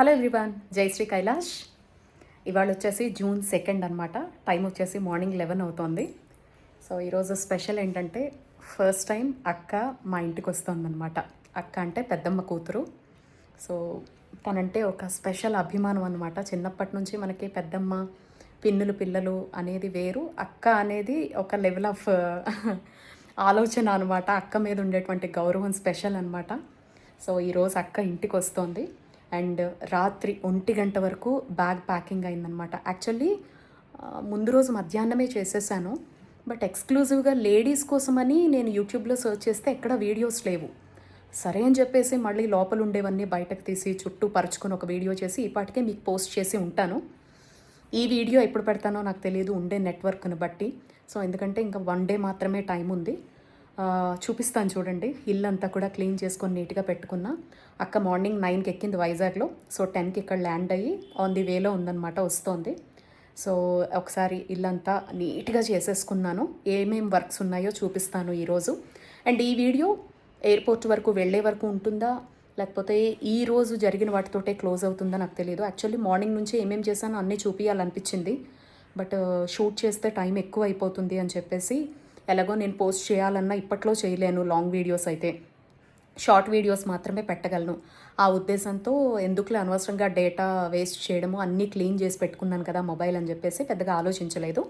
Hello everyone, Jayashree Kailash. ఇవాళ వచ్చేసి June 2 అనమాట. టైం వచ్చేసి మార్నింగ్ 11 అవుతోంది. సో ఈరోజు స్పెషల్ ఏంటంటే ఫస్ట్ టైం అక్క మా ఇంటికి వస్తుందన్నమాట. అక్క అంటే పెద్దమ్మ కూతురు. సో తనంటే ఒక స్పెషల్ అభిమానం అనమాట. చిన్నప్పటి నుంచి మనకి పెద్దమ్మ పిన్నులు పిల్లలు అనేది వేరు, అక్క అనేది ఒక లెవెల్ ఆఫ్ ఆలోచన అనమాట. అక్క మీద ఉండేటువంటి గౌరవం స్పెషల్ అనమాట. సో ఈరోజు అక్క ఇంటికి వస్తుంది అండ్ రాత్రి 1 గంట వరకు బ్యాగ్ ప్యాకింగ్ అయిందనమాట. యాక్చువల్లీ ముందు రోజు మధ్యాహ్నమే చేసేసాను, బట్ ఎక్స్క్లూజివ్గా లేడీస్ కోసమని నేను యూట్యూబ్లో సెర్చ్ చేస్తే ఎక్కడ వీడియోస్ లేవు. సరే అని చెప్పేసి మళ్ళీ లోపల ఉండేవన్నీ బయటకు తీసి చుట్టూ పరుచుకొని ఒక వీడియో చేసి ఈపాటికే మీకు పోస్ట్ చేసి ఉంటాను. ఈ వీడియో ఎప్పుడు పెడతానో నాకు తెలియదు, ఉండే నెట్వర్క్ను బట్టి. సో ఎందుకంటే ఇంకా 1 డే మాత్రమే టైం ఉంది. చూపిస్తాను చూడండి. ఇల్లంతా కూడా క్లీన్ చేసుకొని నీట్గా పెట్టుకున్నా. అక్క మార్నింగ్ 9కి ఎక్కింది వైజాగ్లో. సో 10కి ఇక్కడ ల్యాండ్ అయ్యి ఆన్ ది వేలో ఉందన్నమాట, వస్తోంది. సో ఒకసారి ఇల్లంతా నీట్గా చేసేసుకున్నాను. ఏమేం వర్క్స్ ఉన్నాయో చూపిస్తాను ఈరోజు. అండ్ ఈ వీడియో ఎయిర్పోర్ట్ వరకు వెళ్ళే వరకు ఉంటుందా, లేకపోతే ఈ రోజు జరిగిన వాటితోటే క్లోజ్ అవుతుందా నాకు తెలియదు. యాక్చువల్లీ మార్నింగ్ నుంచి ఏమేం చేశానో అన్నీ చూపించాలనిపించింది, బట్ షూట్ చేస్తే టైం ఎక్కువ అయిపోతుంది అని చెప్పేసి ఎలాగో నేను పోస్ట్ చేయాలన్నా ఇప్పట్లో చేయలేను. లాంగ్ వీడియోస్ అయితే షార్ట్ వీడియోస్ మాత్రమే పెట్టగలను. ఆ ఉద్దేశంతో ఎందుకులే అనవసరంగా డేటా వేస్ట్ చేయడము, అన్నీ క్లీన్ చేసి పెట్టుకున్నాను కదా మొబైల్ అని చెప్పేసి పెద్దగా ఆలోచించలేదు.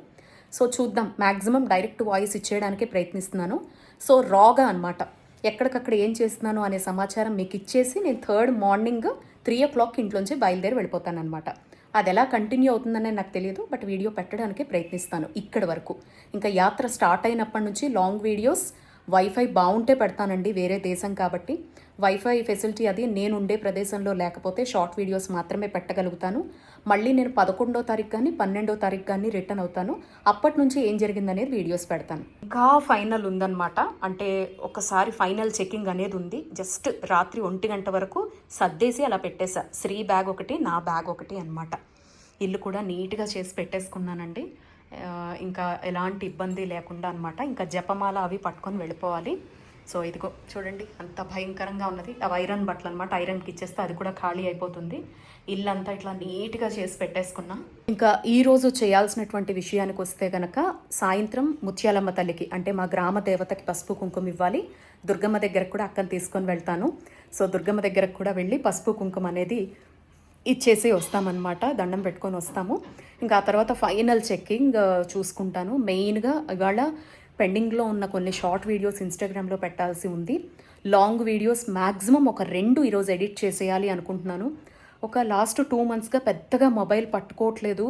సో చూద్దాం, మ్యాక్సిమం డైరెక్ట్ వాయిస్ ఇచ్చేయడానికి ప్రయత్నిస్తున్నాను. సో రాగా అనమాట, ఎక్కడికక్కడ ఏం చేస్తున్నాను అనే సమాచారం మీకు ఇచ్చేసి నేను 3rd మార్నింగ్ 3 o'clock ఇంట్లోంచి బయలుదేరి వెళ్ళిపోతాను అనమాట. అది ఎలా కంటిన్యూ అవుతుందనే నాకు తెలియదు, బట్ వీడియో పెట్టడానికి ప్రయత్నిస్తాను ఇక్కడి వరకు. ఇంకా యాత్ర స్టార్ట్ అయినప్పటి నుంచి లాంగ్ వీడియోస్ వైఫై బాగుంటే పెడతానండి, వేరే దేశం కాబట్టి. వైఫై ఫెసిలిటీ అది నేను ఉండే ప్రదేశంలో లేకపోతే షార్ట్ వీడియోస్ మాత్రమే పెట్టగలుగుతాను. మళ్ళీ నేను 11వ తారీఖు కానీ 12వ తారీఖు కానీ రిటర్న్ అవుతాను. అప్పటి నుంచి ఏం జరిగిందనేది వీడియోస్ పెడతాను. ఇంకా ఫైనల్ ఉందన్నమాట, అంటే ఒకసారి ఫైనల్ చెకింగ్ అనేది ఉంది. జస్ట్ రాత్రి 1 గంట వరకు సర్దేసి అలా పెట్టేశా. శ్రీ బ్యాగ్ ఒకటి, నా బ్యాగ్ ఒకటి అనమాట. ఇల్లు కూడా నీట్గా చేసి పెట్టేసుకున్నానండి. ఇంకా ఎలాంటి ఇబ్బంది లేకుండా అనమాట. ఇంకా జపమాల అవి పట్టుకొని వెళ్ళిపోవాలి. సో ఇదిగో చూడండి, అంత భయంకరంగా ఉన్నది. అవి ఐరన్ బట్టలు అనమాట. ఐరన్కి ఇచ్చేస్తే అది కూడా ఖాళీ అయిపోతుంది. ఇల్లంతా ఇట్లా నీట్గా చేసి పెట్టేసుకున్నా. ఇంకా ఈరోజు చేయాల్సినటువంటి విషయానికి వస్తే కనుక, సాయంత్రం ముత్యాలమ్మ తల్లికి అంటే మా గ్రామ దేవతకి పసుపు కుంకుమ ఇవ్వాలి. దుర్గమ్మ దగ్గరకు కూడా అక్కని తీసుకొని వెళ్తాను. సో దుర్గమ్మ దగ్గరకు కూడా వెళ్ళి పసుపు కుంకుమ అనేది ఇచ్చేసి వస్తామన్నమాట, దండం పెట్టుకొని వస్తాము. ఇంకా ఆ తర్వాత ఫైనల్ చెక్కింగ్ చూసుకుంటాను. మెయిన్గా ఇవాళ పెండింగ్లో ఉన్న కొన్ని షార్ట్ వీడియోస్ ఇన్స్టాగ్రామ్లో పెట్టాల్సి ఉంది. లాంగ్ వీడియోస్ మ్యాక్సిమం ఒక 2 ఈరోజు ఎడిట్ చేసేయాలి అనుకుంటున్నాను. ఒక లాస్ట్ 2 monthsగా పెద్దగా మొబైల్ పట్టుకోవట్లేదు.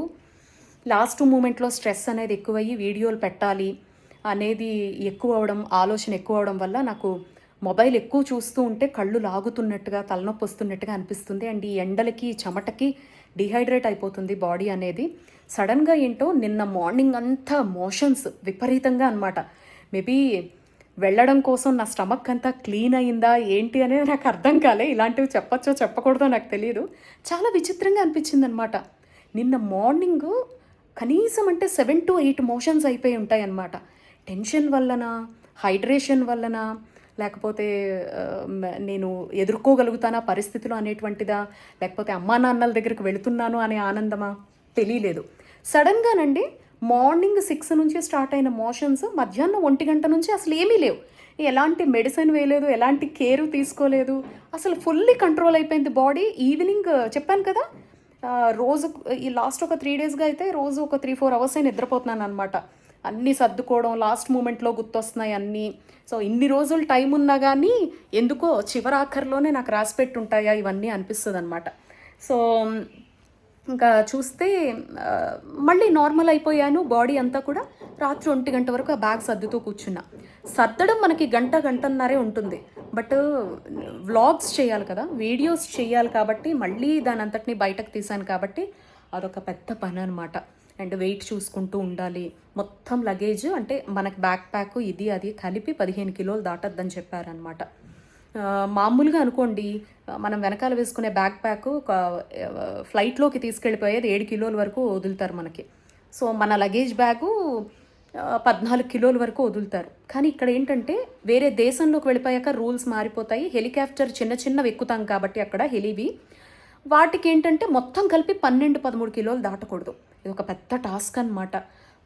లాస్ట్ మూమెంట్లో స్ట్రెస్ అనేది ఎక్కువయ్యి వీడియోలు పెట్టాలి అనేది ఎక్కువ అవడం, ఆలోచన ఎక్కువ అవడం వల్ల నాకు మొబైల్ ఎక్కువ చూస్తూ ఉంటే కళ్ళు లాగుతున్నట్టుగా, తలనొప్పి వస్తున్నట్టుగా అనిపిస్తుంది. అండ్ ఈ ఎండలకి చెమటకి డిహైడ్రేట్ అయిపోతుంది బాడీ అనేది. సడన్గా ఏంటో నిన్న మార్నింగ్ అంతా మోషన్స్ విపరీతంగా అనమాట. మేబీ వెళ్ళడం కోసం నా స్టమక్ అంతా క్లీన్ అయిందా ఏంటి అనేది నాకు అర్థం కాలే. ఇలాంటివి చెప్పచ్చో చెప్పకూడదో నాకు తెలియదు. చాలా విచిత్రంగా అనిపించింది అనమాట. నిన్న మార్నింగ్ కనీసం అంటే 7 to 8 మోషన్స్ అయిపోయి ఉంటాయి అన్నమాట. టెన్షన్ వలన, హైడ్రేషన్ వలన, లేకపోతే నేను ఎదుర్కోగలుగుతానా పరిస్థితులు అనేటువంటిదా, లేకపోతే అమ్మా నాన్నల దగ్గరికి వెళుతున్నాను అనే ఆనందమా తెలియలేదు. సడన్గానండి మార్నింగ్ 6 నుంచి స్టార్ట్ అయిన మోషన్స్ మధ్యాహ్నం 1 గంట నుంచి అసలు ఏమీ లేవు. ఎలాంటి మెడిసిన్ వేయలేదు, ఎలాంటి కేరు తీసుకోలేదు, అసలు ఫుల్లీ కంట్రోల్ అయిపోయింది బాడీ. ఈవినింగ్ చెప్పాను కదా, రోజు ఈ లాస్ట్ ఒక 3 daysగా అయితే రోజు ఒక 3-4 hours నిద్రపోతున్నాను అనమాట. అన్నీ సర్దుకోవడం, లాస్ట్ మూమెంట్లో గుర్తొస్తున్నాయి అన్నీ. సో ఇన్ని రోజులు టైం ఉన్నా కానీ ఎందుకో చివరాఖరిలోనే నాకు రాసి పెట్టుంటాయా ఇవన్నీ అనిపిస్తుంది అనమాట. సో ఇంకా చూస్తే మళ్ళీ నార్మల్ అయిపోయాను బాడీ అంతా కూడా. రాత్రి 1 గంట వరకు ఆ బ్యాగ్ సర్దుతూ కూర్చున్నా. సర్దడం మనకి గంటన్నరే ఉంటుంది, బట్ వ్లాగ్స్ చేయాలి కదా, వీడియోస్ చేయాలి కాబట్టి మళ్ళీ దాని అంతటిని బయటకు తీసాను కాబట్టి అదొక పెద్ద పని అనమాట. అండ్ వెయిట్ చూసుకుంటూ ఉండాలి. మొత్తం లగేజ్ అంటే మనకి బ్యాక్ ప్యాక్ ఇది అది కలిపి 15 కిలోలు దాటద్దని చెప్పారనమాట. మామూలుగా అనుకోండి, మనం వెనకాల వేసుకునే బ్యాక్ ప్యాక్ ఒక ఫ్లైట్లోకి తీసుకెళ్ళిపోయేది 7 కిలోల వరకు వదులుతారు మనకి. సో మన లగేజ్ బ్యాగు 14 కిలోల వరకు వదులుతారు. కానీ ఇక్కడ ఏంటంటే వేరే దేశంలోకి వెళ్ళిపోయాక రూల్స్ మారిపోతాయి. హెలికాప్టర్ చిన్నవి ఎక్కుతాం కాబట్టి అక్కడ హెలివి వాటికి ఏంటంటే మొత్తం కలిపి 12-13 కిలోలు దాటకూడదు. ఇది ఒక పెద్ద టాస్క్ అనమాట.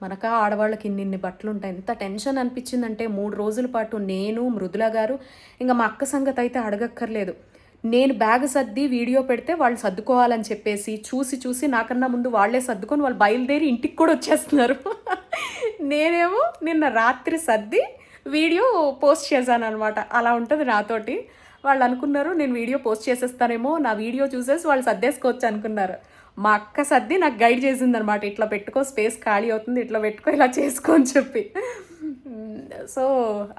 మనకా ఆడవాళ్ళకి ఇన్నిన్ని బట్టలు ఉంటాయి. ఎంత టెన్షన్ అనిపించిందంటే 3 రోజుల పాటు నేను, మృదుల గారు, ఇంకా మా అక్క సంగతి అయితే అడగక్కర్లేదు. నేను బ్యాగ్ సర్ది వీడియో పెడితే వాళ్ళు సర్దుకోవాలని చెప్పేసి చూసి చూసి నాకన్నా ముందు వాళ్ళే సర్దుకొని వాళ్ళు బయలుదేరి ఇంటికి కూడా వచ్చేస్తున్నారు. నేనేమో నిన్న రాత్రి సర్ది వీడియో పోస్ట్ చేశాను అనమాట. అలా ఉంటుంది నాతోటి. వాళ్ళు అనుకున్నారు నేను వీడియో పోస్ట్ చేసేస్తానేమో, నా వీడియో చూసేసి వాళ్ళు సర్దేసుకోవచ్చు అనుకున్నారు. మా అక్క సర్ది నాకు గైడ్ చేసింది అనమాట. ఇట్లా పెట్టుకో, స్పేస్ ఖాళీ అవుతుంది, ఇట్లా పెట్టుకో, ఇలా చేసుకో అని చెప్పి. సో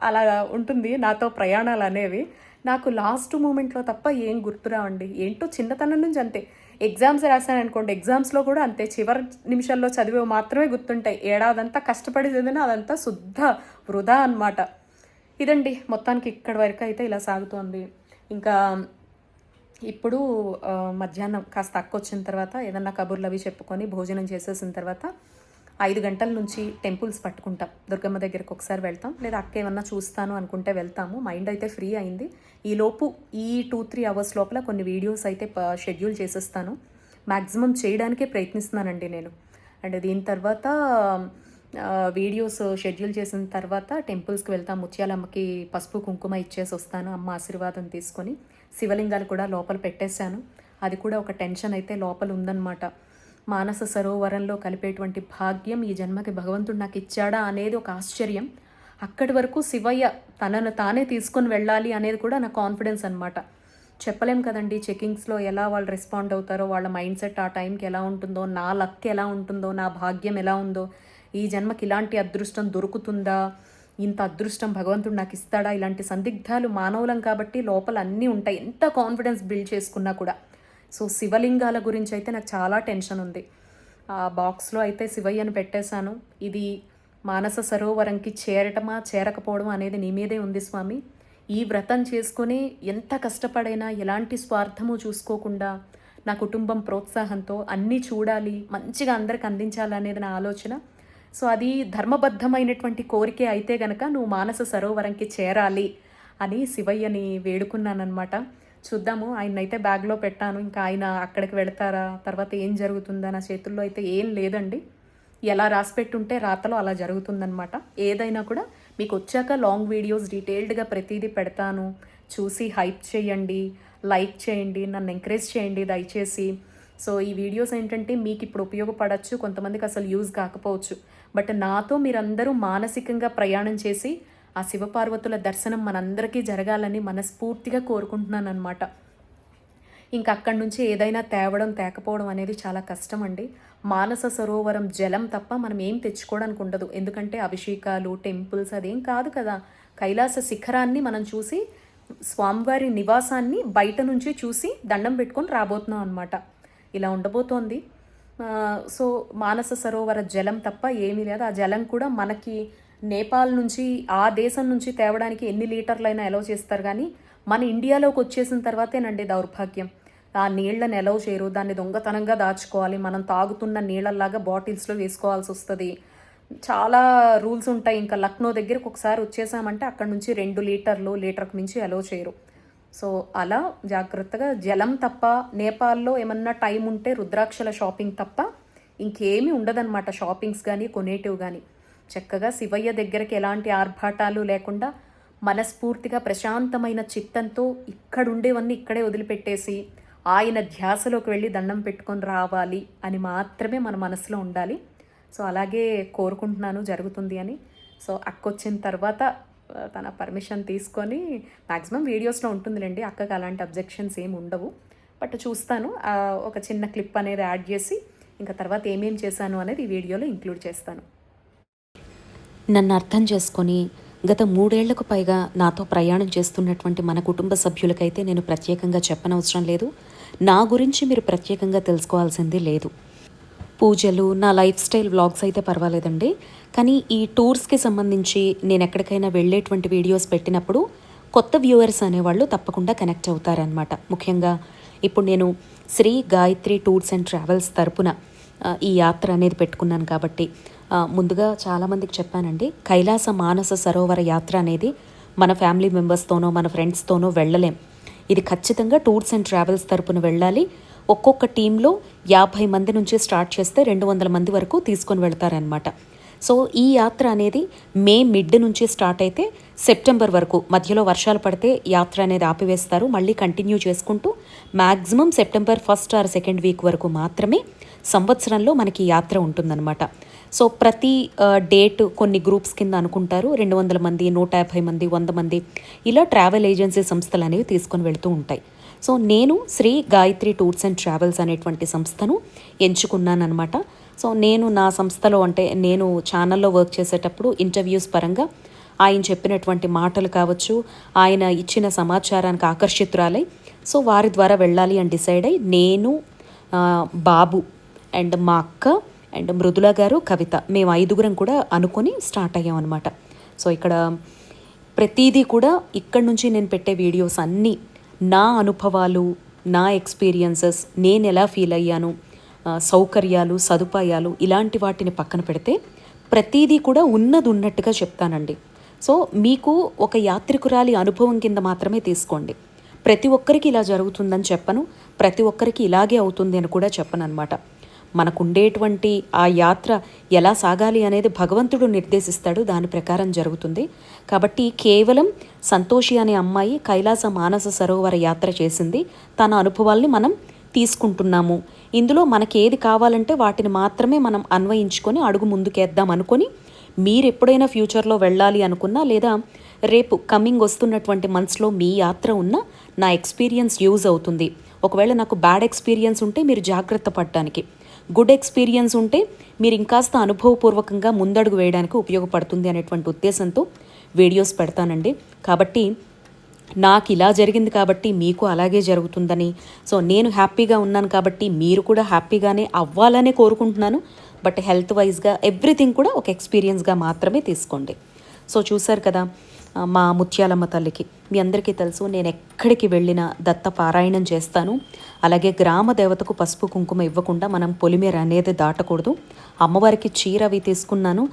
అలా ఉంటుంది నాతో ప్రయాణాలు అనేవి. నాకు లాస్ట్ మూమెంట్లో తప్ప ఏం గుర్తురావండి. ఏంటో చిన్నతనం నుంచి అంతే. ఎగ్జామ్స్ రాశాను అనుకోండి, ఎగ్జామ్స్లో కూడా అంతే. చివరి నిమిషాల్లో చదివేవి మాత్రమే గుర్తుంటాయి. ఏడాదంతా కష్టపడి చదివినా అదంతా శుద్ధ వృధా అనమాట. ఇదండి మొత్తానికి ఇక్కడి వరకు అయితే ఇలా సాగుతోంది. ఇంకా ఇప్పుడు మధ్యాహ్నం కాస్త అక్క వచ్చిన తర్వాత ఏదన్నా కబుర్లు అవి చెప్పుకొని భోజనం చేసేసిన తర్వాత 5 గంటల నుంచి టెంపుల్స్ పట్టుకుంటాం. దుర్గమ్మ దగ్గరికి ఒకసారి వెళ్తాం, లేదా అక్క ఏమన్నా చూస్తాను అనుకుంటే వెళ్తాము. మైండ్ అయితే ఫ్రీ అయింది. ఈలోపు ఈ 2-3 అవర్స్ లోపల కొన్ని వీడియోస్ అయితే షెడ్యూల్ చేసేస్తాను. మ్యాక్సిమం చేయడానికే ప్రయత్నిస్తున్నానండి నేను. అండ్ దీని తర్వాత వీడియోస్ షెడ్యూల్ చేసిన తర్వాత టెంపుల్స్కి వెళ్తాం. ముత్యాలమ్మకి పసుపు కుంకుమ ఇచ్చేసి వస్తాను, అమ్మ ఆశీర్వాదం తీసుకొని. శివలింగాలు కూడా లోపల పెట్టేశాను. అది కూడా ఒక టెన్షన్ అయితే లోపల ఉందన్నమాట. మానస సరోవరంలో కలిపేటువంటి భాగ్యం ఈ జన్మకి భగవంతుడు నాకు ఇచ్చాడా అనేది ఒక ఆశ్చర్యం. అక్కడి వరకు శివయ్య తనను తానే తీసుకొని వెళ్ళాలి అనేది కూడా నా కాన్ఫిడెన్స్ అనమాట. చెప్పలేం కదండి చెకింగ్స్లో ఎలా వాళ్ళు రెస్పాండ్ అవుతారో, వాళ్ళ మైండ్ సెట్ ఆ టైంకి ఎలా ఉంటుందో, నా లక్ ఎలా ఉంటుందో, నా భాగ్యం ఎలా ఉందో, ఈ జన్మకి ఇలాంటి అదృష్టం దొరుకుతుందా, ఇంత అదృష్టం భగవంతుడు నాకు ఇస్తాడా, ఇలాంటి సందిగ్ధాలు మానవులం కాబట్టి లోపల అన్నీ ఉంటాయి, ఎంత కాన్ఫిడెన్స్ బిల్డ్ చేసుకున్నా కూడా. సో శివలింగాల గురించి అయితే నాకు చాలా టెన్షన్ ఉంది. ఆ బాక్స్లో అయితే శివయ్యను పెట్టేశాను. ఇది మానస సరోవరంకి చేరటమా చేరకపోవడం అనేది నీ మీదే ఉంది స్వామి. ఈ వ్రతం చేసుకొని ఎంత కష్టపడైనా ఎలాంటి స్వార్థము చూసుకోకుండా నా కుటుంబం ప్రోత్సాహంతో అన్నీ చూడాలి, మంచిగా అందరికి అందించాలనేది నా ఆలోచన. సో అది ధర్మబద్ధమైనటువంటి కోరికే అయితే గనక నువ్వు మానస సరోవరంకి చేరాలి అని శివయ్యని వేడుకున్నానమాట. చూద్దాము. ఆయనైతే బ్యాగ్లో పెట్టాను. ఇంకా ఆయన అక్కడికి వెళతారా, తర్వాత ఏం జరుగుతుందా, నా చేతుల్లో అయితే ఏం లేదండి. ఎలా రాసిపెట్టుంటే రాతలో అలా జరుగుతుందనమాట. ఏదైనా కూడా మీకు వచ్చాక లాంగ్ వీడియోస్ డీటెయిల్డ్గా ప్రతిదీ పెడతాను. చూసి హైప్ చేయండి, లైక్ చేయండి, నన్ను ఎంకరేజ్ చేయండి దయచేసి. సో ఈ వీడియోస్ ఏంటంటే మీకు ఇప్పుడు ఉపయోగపడవచ్చు, కొంతమందికి అసలు యూజ్ కాకపోవచ్చు. బట్ నాతో మీరందరూ మానసికంగా ప్రయాణం చేసి ఆ శివపార్వతుల దర్శనం మనందరికీ జరగాలని మనస్ఫూర్తిగా కోరుకుంటున్నాను అనమాట. ఇంక అక్కడి నుంచి ఏదైనా తేకపోవడం అనేది చాలా కష్టం అండి. మానస సరోవరం జలం తప్ప మనం ఏం తెచ్చుకోవడానికి ఉండదు. ఎందుకంటే అభిషేకాలు, టెంపుల్స్ అదేం కాదు కదా. కైలాస శిఖరాన్ని మనం చూసి స్వామివారి నివాసాన్ని బయట నుంచి చూసి దండం పెట్టుకొని రాబోతున్నాం అనమాట. ఇలా ఉండబోతోంది. సో మానస సరోవర జలం తప్ప ఏమీ లేదు. ఆ జలం కూడా మనకి నేపాల్ నుంచి, ఆ దేశం నుంచి తేవడానికి ఎన్ని లీటర్లైనా ఎలవ్ చేస్తారు, కానీ మన ఇండియాలోకి వచ్చేసిన తర్వాతేనండి దౌర్భాగ్యం. ఆ నీళ్ళని ఎలవ్ చేయరు, దాన్ని దొంగతనంగా దాచుకోవాలి. మనం తాగుతున్న నీళ్ళలాగా బాటిల్స్లో వేసుకోవాల్సి వస్తుంది. చాలా రూల్స్ ఉంటాయి. ఇంకా లక్నో దగ్గరకు ఒకసారి వచ్చేసామంటే అక్కడ నుంచి 2 లీటర్లు, లీటర్కి మించి ఎలవ్ చేయరు. సో అలా జాగ్రత్తగా జలం తప్ప, నేపాల్లో ఏమన్నా టైం ఉంటే రుద్రాక్షల షాపింగ్ తప్ప ఇంకేమీ ఉండదన్నమాట. షాపింగ్స్ కానీ కొనేటివ్ కానీ చక్కగా శివయ్య దగ్గరికి ఎలాంటి ఆర్భాటాలు లేకుండా మనస్ఫూర్తిగా ప్రశాంతమైన చిత్తంతో ఇక్కడుండేవన్నీ ఇక్కడే వదిలిపెట్టేసి ఆయన ధ్యాసలోకి వెళ్ళి దండం పెట్టుకొని రావాలి అని మాత్రమే మన మనసులో ఉండాలి. సో అలాగే కోరుకుంటున్నాను, జరుగుతుంది అని. సో అక్క వచ్చిన తర్వాత తన పర్మిషన్ తీసుకొని మ్యాక్సిమం వీడియోస్లో ఉంటుందిలేండి, అక్కకి అలాంటి అబ్జెక్షన్స్ ఏమి ఉండవు. బట్ చూస్తాను, ఒక చిన్న క్లిప్ అనేది యాడ్ చేసి ఇంకా తర్వాత ఏమేం చేశాను అనేది ఈ వీడియోలో ఇంక్లూడ్ చేస్తాను. నన్ను అర్థం చేసుకొని గత 3 ఏళ్లకు పైగా నాతో ప్రయాణం చేస్తున్నటువంటి మన కుటుంబ సభ్యులకైతే నేను ప్రత్యేకంగా చెప్పనవసరం లేదు. నా గురించి మీరు ప్రత్యేకంగా తెలుసుకోవాల్సింది లేదు. పూజలు, నా లైఫ్ స్టైల్ వ్లాగ్స్ అయితే పర్వాలేదండి, కానీ ఈ టూర్స్కి సంబంధించి నేను ఎక్కడికైనా వెళ్ళేటువంటి వీడియోస్ పెట్టినప్పుడు కొత్త వ్యూవర్స్ అనేవాళ్ళు తప్పకుండా కనెక్ట్ అవుతారనమాట. ముఖ్యంగా ఇప్పుడు నేను Shri Gayatri tours and travels తరపున ఈ యాత్ర అనేది పెట్టుకున్నాను కాబట్టి ముందుగా చాలామందికి చెప్పానండి, కైలాస మానస సరోవర యాత్ర అనేది మన ఫ్యామిలీ మెంబర్స్తోనో మన ఫ్రెండ్స్తోనో వెళ్ళలేం. ఇది ఖచ్చితంగా టూర్స్ అండ్ ట్రావెల్స్ తరపున వెళ్ళాలి. ఒక్కొక్క టీంలో 50 మంది నుంచి స్టార్ట్ చేస్తే 200 మంది వరకు తీసుకొని వెళ్తారనమాట. సో ఈ యాత్ర అనేది మే మిడ్ నుంచి స్టార్ట్ అయితే సెప్టెంబర్ వరకు, మధ్యలో వర్షాలు పడితే యాత్ర అనేది ఆపివేస్తారు. మళ్ళీ కంటిన్యూ చేసుకుంటూ maximum September 1st are 2nd week వరకు మాత్రమే సంవత్సరంలో మనకి యాత్ర ఉంటుందన్నమాట. సో ప్రతి డేట్ కొన్ని గ్రూప్స్ కింద అనుకుంటారు. 200 మంది, 150 మంది, 100 మంది ఇలా ట్రావెల్ ఏజెన్సీ సంస్థలు అనేవి తీసుకొని వెళ్తూ ఉంటాయి. సో నేను Shri Gayatri tours and travels అనేటువంటి సంస్థను ఎంచుకున్నానమాట. సో నేను నా సంస్థలో, అంటే నేను ఛానల్లో వర్క్ చేసేటప్పుడు ఇంటర్వ్యూస్ పరంగా ఆయన చెప్పినటువంటి మాటలు కావచ్చు, ఆయన ఇచ్చిన సమాచారానికి ఆకర్షితురాలై సో వారి ద్వారా వెళ్ళాలి అని డిసైడ్ అయ్యి నేను, బాబు అండ్ మా అక్క అండ్ మృదుల గారు, కవిత, మేము 5గురం కూడా అనుకొని స్టార్ట్ అయ్యాం అనమాట. సో ఇక్కడ ప్రతిదీ కూడా ఇక్కడి నుంచి నేను పెట్టే వీడియోస్ అన్నీ నా అనుభవాలు, నా ఎక్స్పీరియన్సెస్, నేను ఎలా ఫీల్ అయ్యాను, సౌకర్యాలు, సదుపాయాలు ఇలాంటి వాటిని పక్కన పెడితే ప్రతిదీ కూడా ఉన్నది ఉన్నట్టుగా చెప్తానండి. సో మీకు ఒక యాత్రికురాలి అనుభవం కింద మాత్రమే తీసుకోండి. ప్రతి ఒక్కరికి ఇలా జరుగుతుందని చెప్పను, ప్రతి ఒక్కరికి ఇలాగే అవుతుంది అని కూడా చెప్పను అనమాట. మనకు ఉండేటువంటి ఆ యాత్ర ఎలా సాగాలి అనేది భగవంతుడు నిర్దేశిస్తాడు, దాని ప్రకారం జరుగుతుంది. కాబట్టి కేవలం సంతోషి అనే అమ్మాయి కైలాస మానస సరోవర యాత్ర చేసింది, తన అనుభవాల్ని మనం తీసుకుంటున్నాము. ఇందులో మనకి ఏది కావాలంటే వాటిని మాత్రమే మనం అన్వయించుకొని అడుగు ముందుకేద్దాం అనుకొని, మీరు ఎప్పుడైనా ఫ్యూచర్లో వెళ్ళాలి అనుకున్నా లేదా రేపు కమింగ్ వస్తున్నటువంటి మంత్స్లో మీ యాత్ర ఉన్న నా ఎక్స్పీరియన్స్ యూజ్ అవుతుంది. ఒకవేళ నాకు బ్యాడ్ ఎక్స్పీరియన్స్ ఉంటే మీరు జాగ్రత్త పడడానికి, గుడ్ ఎక్స్పీరియన్స్ ఉంటే మీరు ఇంకాస్త అనుభవపూర్వకంగా ముందడుగు వేయడానికి ఉపయోగపడుతుంది అనేటువంటి ఉద్దేశంతో వీడియోస్ పెడతానండి. కాబట్టి నాకు ఇలా జరిగింది కాబట్టి మీకు అలాగే జరుగుతుందని, సో నేను హ్యాపీగా ఉన్నాను కాబట్టి మీరు కూడా హ్యాపీగానే అవ్వాలనే కోరుకుంటున్నాను. బట్ హెల్త్ వైజ్గా ఎవ్రీథింగ్ కూడా ఒక ఎక్స్పీరియన్స్గా మాత్రమే తీసుకోండి. సో చూశారు కదా, మా ముత్యాలమ్మ తల్లికి మీ అందరికీ తెలుసు, నేను ఎక్కడికి వెళ్ళినా దత్త పారాయణం చేస్తాను. అలాగే గ్రామ దేవతకు పసుపు కుంకుమ ఇవ్వకుండా మనం పొలిమేర అనేది దాటకూడదు. అమ్మవారికి చీర అవి తీసుకున్నాను.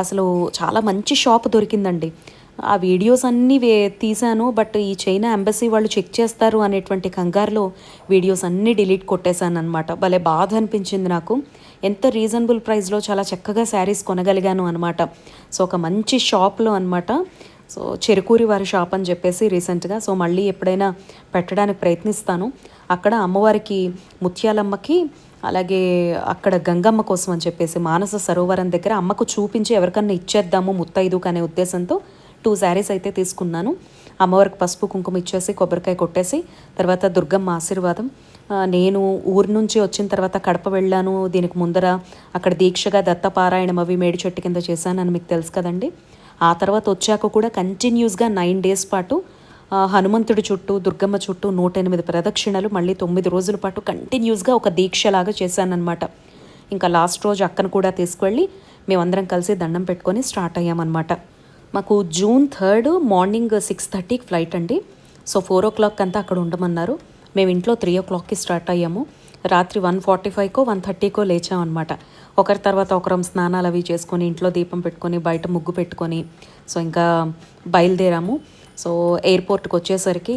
అసలు చాలా మంచి షాప్ దొరికిందండి. ఆ వీడియోస్ అన్నీ తీశాను, బట్ ఈ చైనా ఎంబసీ వాళ్ళు చెక్ చేస్తారు అనేటువంటి కంగారులో వీడియోస్ అన్నీ డిలీట్ కొట్టేశాను అనమాట. భలే బాధ అనిపించింది నాకు. ఎంత రీజనబుల్ ప్రైస్లో చాలా చక్కగా శారీస్ కొనగలిగాను అనమాట. సో ఒక మంచి షాప్లో అనమాట. సో చెరుకూరి వారి షాప్ అని చెప్పేసి రీసెంట్గా, సో మళ్ళీ ఎప్పుడైనా పెట్టడానికి ప్రయత్నిస్తాను. అక్కడ అమ్మవారికి, ముత్యాలమ్మకి, అలాగే అక్కడ గంగమ్మ కోసం అని చెప్పేసి మానస సరోవరం దగ్గర అమ్మకు చూపించి ఎవరికన్నా ఇచ్చేద్దాము ముత్తైదుకు అనే ఉద్దేశంతో 2 శారీస్ అయితే తీసుకున్నాను. అమ్మవారికి పసుపు కుంకుమ ఇచ్చేసి కొబ్బరికాయ కొట్టేసి తర్వాత దుర్గమ్మ ఆశీర్వాదం. నేను ఊరి నుంచి వచ్చిన తర్వాత కడప వెళ్ళాను. దీనికి ముందర అక్కడ దీక్షగా దత్తపారాయణం అవి మేడి చెట్టు కింద చేశానని మీకు తెలుసు కదండి. ఆ తర్వాత వచ్చాక కూడా కంటిన్యూస్గా 9 days పాటు హనుమంతుడి చుట్టూ, దుర్గమ్మ చుట్టూ 108 ప్రదక్షిణలు మళ్ళీ 9 రోజుల పాటు కంటిన్యూస్గా ఒక దీక్షలాగా చేశానన్నమాట. ఇంకా లాస్ట్ రోజు అక్కను కూడా తీసుకువెళ్ళి మేమందరం కలిసి దండం పెట్టుకొని స్టార్ట్ అయ్యామన్నమాట. మాకు June 3rd మార్నింగ్ 6:30కి ఫ్లైట్ అండి. సో 4 o'clock అంతా అక్కడ ఉండమన్నారు. మేము ఇంట్లో 3 o'clockకి స్టార్ట్ అయ్యాము. రాత్రి 1:45కో 1:30కో లేచామన్నమాట. ఒకరి తర్వాత ఒకరం స్నానాలు అవి చేసుకొని ఇంట్లో దీపం పెట్టుకొని బయట ముగ్గు పెట్టుకొని సో ఇంకా బయలుదేరాము. సో ఎయిర్పోర్ట్కి వచ్చేసరికి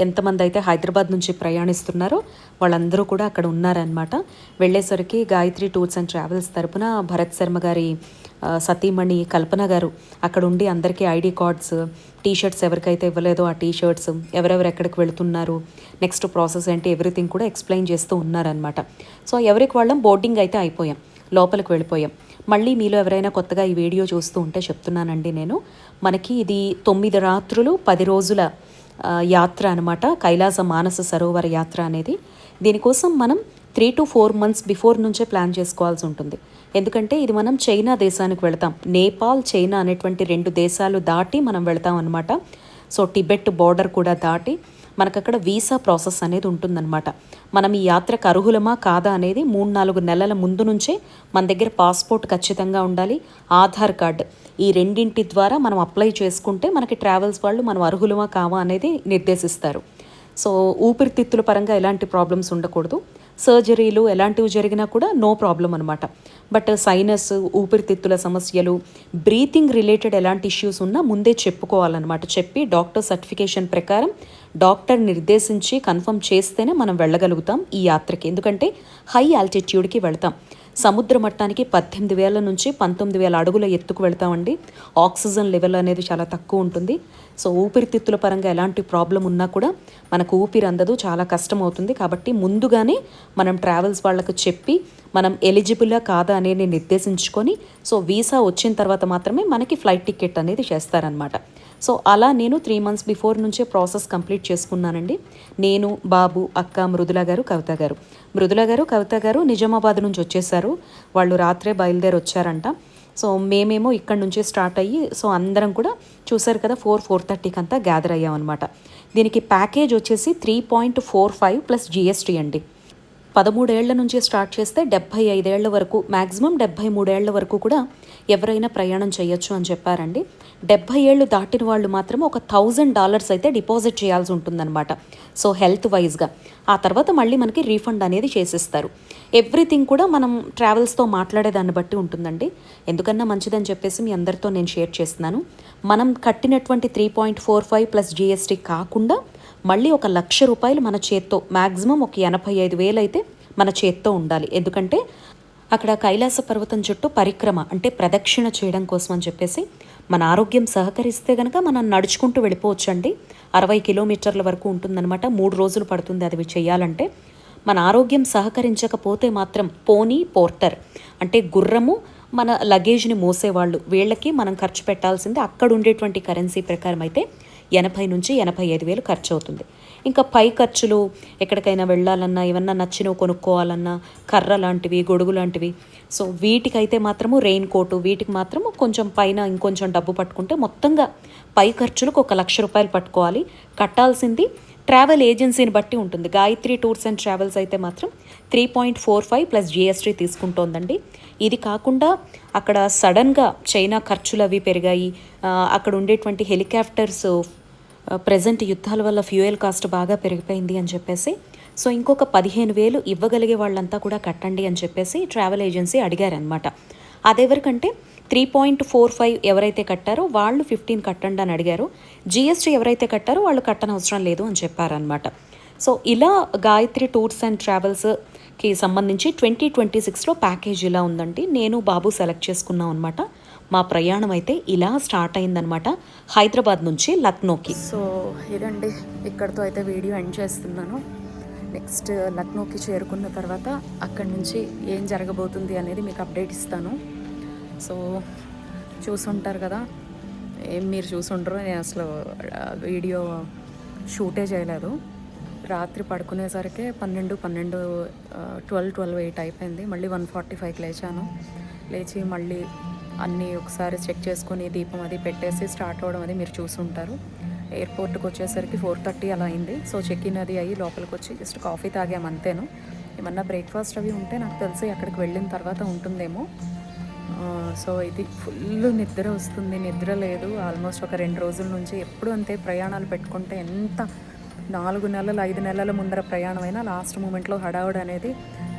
ఎంతమంది అయితే హైదరాబాద్ నుంచి ప్రయాణిస్తున్నారో వాళ్ళందరూ కూడా అక్కడ ఉన్నారనమాట. వెళ్ళేసరికి గాయత్రి టూర్స్ అండ్ ట్రావెల్స్ తరపున భరత్ శర్మ గారి సతీమణి కల్పన గారు అక్కడ ఉండి అందరికీ ఐడి కార్డ్స్, టీషర్ట్స్ ఎవరికైతే ఇవ్వలేదో ఆ టీషర్ట్స్, ఎవరెవరు ఎక్కడికి వెళుతున్నారు, నెక్స్ట్ ప్రాసెస్ ఏంటి, ఎవ్రీథింగ్ కూడా ఎక్స్ప్లెయిన్ చేస్తూ ఉన్నారనమాట. సో ఎవరికి వాళ్ళం బోర్డింగ్ అయితే అయిపోయాం, లోపలికి వెళ్ళిపోయాం. మళ్ళీ మీలో ఎవరైనా కొత్తగా ఈ వీడియో చూస్తూ ఉంటే చెప్తున్నానండి నేను, మనకి ఇది 9 రాత్రులు 10 రోజుల యాత్ర అనమాట, కైలాస మానస సరోవర యాత్ర అనేది. దీనికోసం మనం 3 to 4 months బిఫోర్ నుంచే ప్లాన్ చేసుకోవాల్సి ఉంటుంది. ఎందుకంటే ఇది మనం చైనా దేశానికి వెళతాం. నేపాల్, చైనా అనేటువంటి 2 దేశాలు దాటి మనం వెళతాం అనమాట. సో టిబెట్ బార్డర్ కూడా దాటి మనకు అక్కడ వీసా ప్రాసెస్ అనేది ఉంటుందన్నమాట. మనం ఈ యాత్రకు అర్హులమా కాదా అనేది 3-4 నెలల ముందు నుంచే మన దగ్గర పాస్పోర్ట్ ఖచ్చితంగా ఉండాలి, ఆధార్ కార్డ్, ఈ రెండింటి ద్వారా మనం అప్లై చేసుకుంటే మనకి ట్రావెల్స్ వాళ్ళు మనం అర్హులమా కావా అనేది నిర్దేశిస్తారు. సో ఊపిరితిత్తుల పరంగా ఎలాంటి ప్రాబ్లమ్స్ ఉండకూడదు. సర్జరీలు ఎలాంటివి జరిగినా కూడా నో ప్రాబ్లం అనమాట. బట్ సైనస్, ఊపిరితిత్తుల సమస్యలు, బ్రీతింగ్ రిలేటెడ్ ఎలాంటి ఇష్యూస్ ఉన్నా ముందే చెప్పుకోవాలన్నమాట. చెప్పి డాక్టర్ సర్టిఫికేషన్ ప్రకారం డాక్టర్ నిర్దేశించి కన్ఫర్మ్ చేస్తేనే మనం వెళ్ళగలుగుతాం ఈ యాత్రకి. ఎందుకంటే హై ఆల్టిట్యూడ్కి వెళ్తాం. సముద్ర మట్టానికి 18,000 నుంచి 19,000 అడుగుల ఎత్తుకు వెళ్తామండి. ఆక్సిజన్ లెవెల్ అనేది చాలా తక్కువ ఉంటుంది. సో ఊపిరితిత్తుల పరంగా ఎలాంటి ప్రాబ్లం ఉన్నా కూడా మనకు ఊపిరి అందదు, చాలా కష్టం అవుతుంది. కాబట్టి ముందుగానే మనం ట్రావెల్స్ వాళ్ళకు చెప్పి మనం ఎలిజిబులా కాదా అనేది నిర్దేశించుకొని, సో వీసా వచ్చిన తర్వాత మాత్రమే మనకి ఫ్లైట్ టికెట్ అనేది చేస్తారనమాట. సో అలా నేను 3 months బిఫోర్ నుంచే ప్రాసెస్ కంప్లీట్ చేసుకున్నానండి. నేను, బాబు, అక్క, మృదుల గారు, కవిత గారు. మృదుల గారు, కవిత గారు నిజామాబాద్ నుంచి వచ్చేసారు. వాళ్ళు రాత్రే బయలుదేరి వచ్చారంట. సో మేమేమో ఇక్కడ నుంచే స్టార్ట్ అయ్యి, సో అందరం కూడా చూసారు కదా 4:30కి అంతా గ్యాదర్ అయ్యామన్నమాట. దీనికి ప్యాకేజ్ వచ్చేసి 3.45 ప్లస్ GST అండి. 13 ఏళ్ల నుంచి స్టార్ట్ చేస్తే 75 ఏళ్ల వరకు, మ్యాక్సిమం 73 ఏళ్ల వరకు కూడా ఎవరైనా ప్రయాణం చేయొచ్చు అని చెప్పారండి. 70 ఏళ్ళు దాటిన వాళ్ళు మాత్రం ఒక $1,000 అయితే డిపాజిట్ చేయాల్సి ఉంటుందన్నమాట. సో హెల్త్ వైజ్గా ఆ తర్వాత మళ్ళీ మనకి రీఫండ్ అనేది చేసిస్తారు. ఎవ్రీథింగ్ కూడా మనం ట్రావెల్స్తో మాట్లాడేదాన్ని బట్టి ఉంటుందండి. ఎందుకన్నా మంచిదని చెప్పేసి మీ అందరితో నేను షేర్ చేస్తున్నాను. మనం కట్టినటువంటి 3.45 ప్లస్ GST కాకుండా మళ్ళీ ఒక ₹1,00,000 మన చేత్తో, మ్యాక్సిమం ఒక 85,000 అయితే మన చేత్తో ఉండాలి. ఎందుకంటే అక్కడ కైలాస పర్వతం చుట్టూ పరిక్రమ అంటే ప్రదక్షిణ చేయడం కోసం అని చెప్పేసి, మన ఆరోగ్యం సహకరిస్తే కనుక మనం నడుచుకుంటూ వెళ్ళిపోవచ్చండి. 60 కిలోమీటర్ల వరకు ఉంటుందన్నమాట. 3 రోజులు పడుతుంది అది చేయాలంటే. మన ఆరోగ్యం సహకరించకపోతే మాత్రం పోనీ పోర్టర్ అంటే గుర్రము, మన లగేజ్ని మోసేవాళ్ళు, వీళ్ళకి మనం ఖర్చు పెట్టాల్సింది అక్కడ ఉండేటువంటి కరెన్సీ ప్రకారం అయితే 80 నుంచి 85,000 ఖర్చు అవుతుంది. ఇంకా పై ఖర్చులు, ఎక్కడికైనా వెళ్ళాలన్నా, ఏమన్నా నచ్చినవి కొనుక్కోవాలన్నా, కర్ర లాంటివి, గొడుగు లాంటివి, సో వీటికైతే మాత్రము రెయిన్ కోటు, వీటికి మాత్రము కొంచెం పైన ఇంకొంచెం డబ్బు పట్టుకుంటే మొత్తంగా పై ఖర్చులకు ఒక ₹1,00,000 పట్టుకోవాలి. కట్టాల్సింది ట్రావెల్ ఏజెన్సీని బట్టి ఉంటుంది. గాయత్రి టూర్స్ అండ్ ట్రావెల్స్ అయితే మాత్రం 3.45 ప్లస్ GST తీసుకుంటోందండి. ఇది కాకుండా అక్కడ సడన్గా చైనా ఖర్చులు అవి పెరిగాయి. అక్కడ ఉండేటువంటి హెలికాప్టర్స్ ప్రజెంట్ యుద్ధాల వల్ల ఫ్యూయల్ కాస్ట్ బాగా పెరిగిపోయింది అని చెప్పేసి, సో ఇంకొక 15,000 ఇవ్వగలిగే వాళ్ళంతా కూడా కట్టండి అని చెప్పేసి ట్రావెల్ ఏజెన్సీ అడిగారనమాట. అదెవరికంటే 3.45 ఎవరైతే కట్టారో వాళ్ళు 15 కట్టండి అని అడిగారు. GST ఎవరైతే కట్టారో వాళ్ళు కట్టనవసరం లేదు అని చెప్పారనమాట. సో ఇలా గాయత్రి టూర్స్ అండ్ ట్రావెల్స్కి సంబంధించి 2026లో ప్యాకేజ్ ఇలా ఉందండి. నేను బాబు సెలెక్ట్ చేసుకున్నాం అనమాట. మా ప్రయాణం అయితే ఇలా స్టార్ట్ అయిందనమాట, హైదరాబాద్ నుంచి లక్నోకి. సో ఇదండి, ఇక్కడితో అయితే వీడియో ఎండ్ చేస్తున్నాను. నెక్స్ట్ లక్నోకి చేరుకున్న తర్వాత అక్కడి నుంచి ఏం జరగబోతుంది అనేది మీకు అప్డేట్ ఇస్తాను. సో చూసుంటారు కదా, ఏం మీరు చూసుంటారు, నేను అసలు వీడియో షూటే చేయలేదు. రాత్రి పడుకునేసరికి 12:8 అయిపోయింది. మళ్ళీ 1:45కి లేచాను. లేచి మళ్ళీ అన్నీ ఒకసారి చెక్ చేసుకొని దీపం అది పెట్టేసి స్టార్ట్ అవ్వడం అది మీరు చూసుంటారు. ఎయిర్పోర్ట్కి వచ్చేసరికి 4:30 అలా అయింది. సో చెక్ ఇన్ అది అయ్యి లోపలికి వచ్చి జస్ట్ కాఫీ తాగాము అంతేను. ఏమన్నా బ్రేక్ఫాస్ట్ అవి ఉంటే నాకు తెలిసి అక్కడికి వెళ్ళిన తర్వాత ఉంటుందేమో. సో ఇది ఫుల్ నిద్ర వస్తుంది, నిద్ర లేదు. ఆల్మోస్ట్ ఒక 2 రోజుల నుంచి ఎప్పుడు అంతే. ప్రయాణాలు పెట్టుకుంటే ఎంత 4 నెలలు 5 నెలల ముందర ప్రయాణం అయినా లాస్ట్ మూమెంట్లో హడావుడి అనేది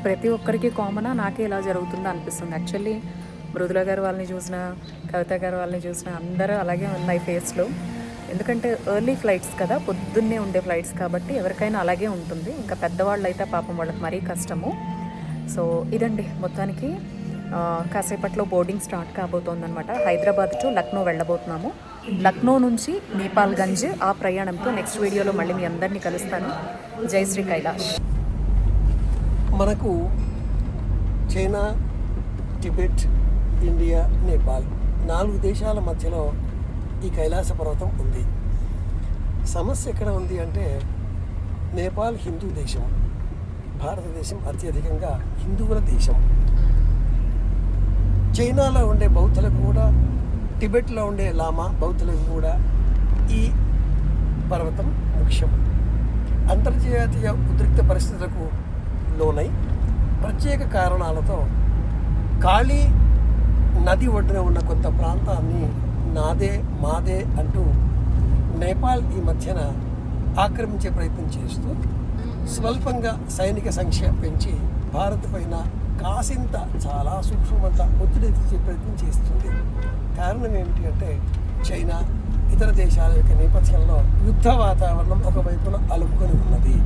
ప్రతి ఒక్కరికి కామనా, నాకే ఇలా జరుగుతుందో అనిపిస్తుంది. యాక్చువల్లీ మృదుల గారు వాళ్ళని చూసినా, కవిత గారు వాళ్ళని చూసినా అందరూ అలాగే ఉన్నాయి ఫేస్లో. ఎందుకంటే ఎర్లీ ఫ్లైట్స్ కదా, పొద్దున్నే ఉండే ఫ్లైట్స్ కాబట్టి ఎవరికైనా అలాగే ఉంటుంది. ఇంకా పెద్దవాళ్ళు అయితే పాపం వాళ్ళకి మరీ కష్టము. సో ఇదండి మొత్తానికి కాసేపట్లో బోర్డింగ్ స్టార్ట్ కాబోతోందనమాట. హైదరాబాద్ టు లక్నో వెళ్ళబోతున్నాము. లక్నో నుంచి నేపాల్గంజ్ ఆ ప్రయాణంతో నెక్స్ట్ వీడియోలో మళ్ళీ మీ అందరినీ కలుస్తాను. జై శ్రీ కైలాష్. మనకు చైనా, టిబెట్, ఇండియా, నేపాల్ 4 దేశాల మధ్యలో ఈ కైలాస పర్వతం ఉంది. సమస్య ఎక్కడ ఉంది అంటే, నేపాల్ హిందూ దేశం, భారతదేశం అత్యధికంగా హిందువుల దేశం. చైనాలో ఉండే బౌద్ధులకు కూడా, టిబెట్లో ఉండే లామా బౌద్ధులకు కూడా ఈ పర్వతం ముఖ్యం. అంతర్జాతీయ ఉద్రిక్త పరిస్థితులకు లోనై ప్రత్యేక కారణాలతో కాళీ నది ఒడ్డున ఉన్న కొంత ప్రాంతాన్ని నాదే మాదే అంటూ నేపాల్ ఈ మధ్యన ఆక్రమించే ప్రయత్నం చేస్తూ స్వల్పంగా సైనిక సంఖ్య పెంచి భారత్ పైన కాసింత చాలా సూక్ష్మమంత ఒత్తిడి తెచ్చే ప్రయత్నం చేస్తుంది. కారణం ఏమిటి అంటే చైనా ఇతర దేశాల యొక్క నేపథ్యంలో యుద్ధ వాతావరణం ఒకవైపున అలుముకొని ఉన్నది.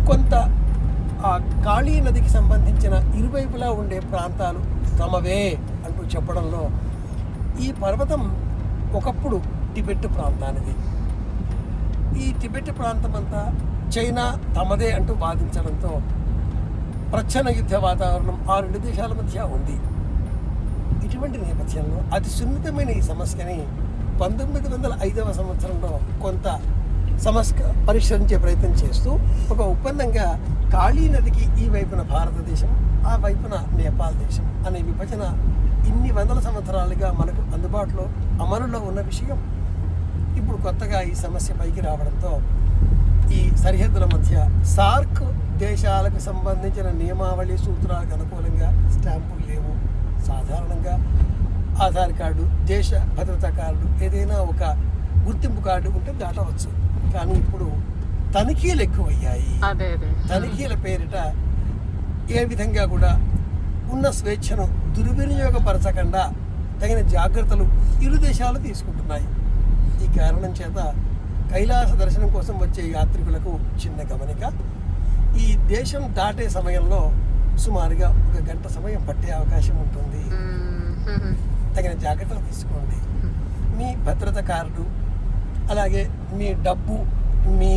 కొంత ఆ కాళీ నదికి సంబంధించిన ఇరువైపులా ఉండే ప్రాంతాలు తమవే అంటూ చెప్పడంలో ఈ పర్వతం ఒకప్పుడు టిబెట్ ప్రాంతానిది. ఈ టిబెట్ ప్రాంతం అంతా చైనా తమదే అంటూ వాదించడంతో ప్రచ్ఛన్న యుద్ధ వాతావరణం ఆ రెండు దేశాల మధ్య ఉంది. ఇటువంటి నేపథ్యంలో అతి సున్నితమైన ఈ సమస్యని 1905వ సంవత్సరంలో కొంత పరిష్కరించే ప్రయత్నం చేస్తూ ఒక ఒప్పందంగా కాళీ నదికి ఈ వైపున భారతదేశం, ఆ వైపున నేపాల్ దేశం అనే విభజన ఇన్ని వందల సంవత్సరాలుగా మనకు అందుబాటులో అమలులో ఉన్న విషయం. ఇప్పుడు కొత్తగా ఈ సమస్య పైకి రావడంతో ఈ సరిహద్దుల మధ్య సార్క్ దేశాలకు సంబంధించిన నియమావళి సూత్రాలకు అనుకూలంగా స్టాంపులు లేవు. సాధారణంగా ఆధార్ కార్డు, దేశ భద్రతా కార్డు, ఏదైనా ఒక గుర్తింపు కార్డు ఉంటే దాటవచ్చు. కానీ ఇప్పుడు తనిఖీలు ఎక్కువయ్యాయి. తనిఖీల పేరిట ఏ విధంగా కూడా ఉన్న స్వేచ్ఛను దుర్వినియోగపరచకుండా తగిన జాగ్రత్తలు ఇరు దేశాలు తీసుకుంటున్నాయి. ఈ కారణం చేత కైలాస దర్శనం కోసం వచ్చే యాత్రికులకు చిన్న గమనిక, ఈ దేశం దాటే సమయంలో సుమారుగా 1 గంట సమయం పట్టే అవకాశం ఉంటుంది. తగిన జాగ్రత్తలు తీసుకోండి. మీ భద్రత కార్డు, అలాగే మీ డబ్బు మీ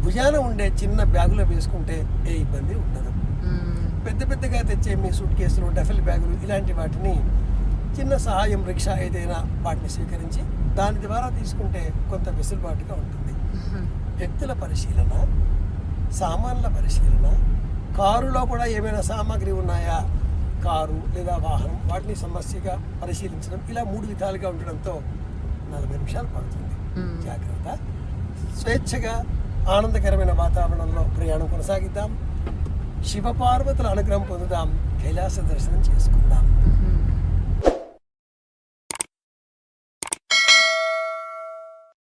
భుజాన ఉండే చిన్న బ్యాగులో వేసుకుంటే ఏ ఇబ్బంది ఉండదు. పెద్ద పెద్దగా తెచ్చే మీ సూట్ కేసులు, డఫెల్ బ్యాగులు ఇలాంటి వాటిని చిన్న సహాయం రిక్షా ఏదైనా వాటిని స్వీకరించి దాని ద్వారా తీసుకుంటే కొంత వెసులుబాటుగా ఉంటుంది. వ్యక్తుల పరిశీలన, సామాన్ల పరిశీలన, కారులో కూడా ఏమైనా సామాగ్రి ఉన్నాయా, కారు లేదా వాహనం వాటిని సమస్యగా పరిశీలించడం, ఇలా 3 విధాలుగా ఉండడంతో 40 నిమిషాలు పడుతుంది. జాగ్రత్త. స్వేచ్ఛగా ఆనందకరమైన వాతావరణంలో ప్రయాణం కొనసాగిద్దాం. శివపార్వతుల అనుగ్రహం పొందుదాం. కైలాస దర్శనం చేసుకుందాం.